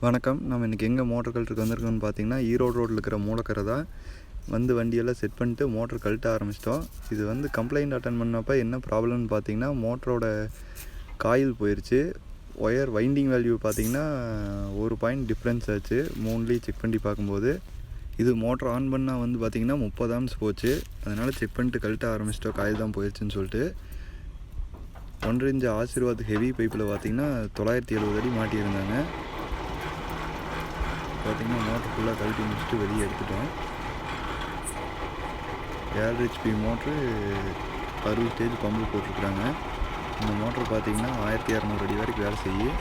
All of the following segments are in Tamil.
வணக்கம். நம்ம இன்றைக்கி எங்கே மோட்டர் கழட்டுறதுக்கு வந்திருக்கோம்னு பார்த்தீங்கன்னா, ஈரோடு ரோட்டில் இருக்கிற மூலக்கரை தான். வண்டியெல்லாம் செட் பண்ணிட்டு மோட்டர் கழட்ட ஆரம்பிச்சிட்டோம். இது கம்ப்ளைண்ட் அட்டன் பண்ணப்போ என்ன ப்ராப்ளம்னு பார்த்தீங்கன்னா, மோட்டரோட காயில் போயிடுச்சு. ஒயர் வைண்டிங் வேல்யூ பார்த்தீங்கன்னா 1 பாயிண்ட் டிஃப்ரென்ஸ் ஆச்சு. மூணுலேயும் செக் பண்ணி பார்க்கும்போது இது மோட்டர் ஆன் பண்ணால் பார்த்தீங்கன்னா 30 ஆம்ஸ் போச்சு. அதனால் செக் பண்ணிட்டு கழட்ட ஆரம்பிச்சிட்டோம். காயில் தான் போயிடுச்சுன்னு சொல்லிட்டு 1.5 இன்ச் ஆசீர்வாத் ஹெவி பைப்பில் பார்த்தீங்கன்னா 970 அடி மாட்டியிருந்தாங்க. பார்த்தீங்கன்னா மோட்டர் ஃபுல்லாக கழட்டி முடிச்சுட்டு வெளியே எடுத்துட்டோம். 7 HP மோட்ரு 60 ஸ்டேஜ் பம்பு போட்டிருக்குறாங்க. இந்த மோட்ரு பார்த்தீங்கன்னா 1200 அடி வரைக்கும் வேலை செய்யும்.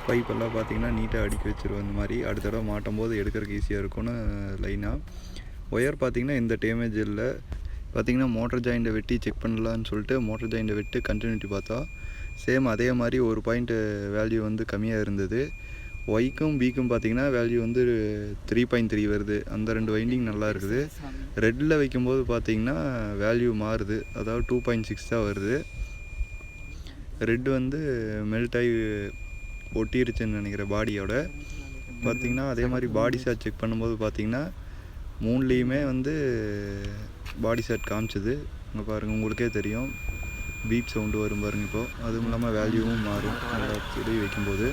பைப்பெல்லாம் பார்த்தீங்கன்னா நீட்டாக அடுக்கி வச்சுருவோம். இந்த மாதிரி அடுத்த தடவை மாட்டும் போது எடுக்கிறதுக்கு ஈஸியாக இருக்கும்னு லைனாக. ஒயர் பார்த்தீங்கன்னா எந்த டேமேஜ் இல்லை. பார்த்தீங்கன்னா மோட்டர் ஜாயிண்ட்டை வெட்டி செக் பண்ணலான்னு சொல்லிட்டு மோட்டர் ஜாயிண்ட்டை வெட்டி கண்டினியூட்டி பார்த்தா சேம் அதே மாதிரி 1 பாயிண்ட் வேல்யூ கம்மியாக இருந்தது. ஒய்க்கும் பிக்கும் பார்த்தீங்கன்னா வேல்யூ 3.3 வருது. அந்த 2 வைண்டிங் நல்லா இருக்குது. ரெட்டில் வைக்கும்போது பார்த்தீங்கன்னா வேல்யூ மாறுது. அதாவது 2.6 தான் வருது. ரெட் மெல்ட் ஆகி ஒட்டிருச்சுன்னு நினைக்கிறேன் பாடியோட. பார்த்தீங்கன்னா அதே மாதிரி பாடி ஷாட் செக் பண்ணும்போது பார்த்தீங்கன்னா 3லேயுமே பாடி ஷாட் காமிச்சிது. இங்கே பாருங்கள், உங்களுக்கே தெரியும் பீப் சவுண்டு வரும் பாருங்கள். இப்போது அதுவும் இல்லாமல் வேல்யூவும் மாறும் நல்லா செடி வைக்கும்போது.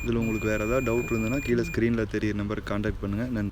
இதில் உங்களுக்கு வேறு ஏதாவது டவுட் இருந்ததுன்னா கீழே ஸ்க்ரீனில் தெரியிற நம்பருக்கு கான்டாக்ட் பண்ணுங்கள். நன்றி.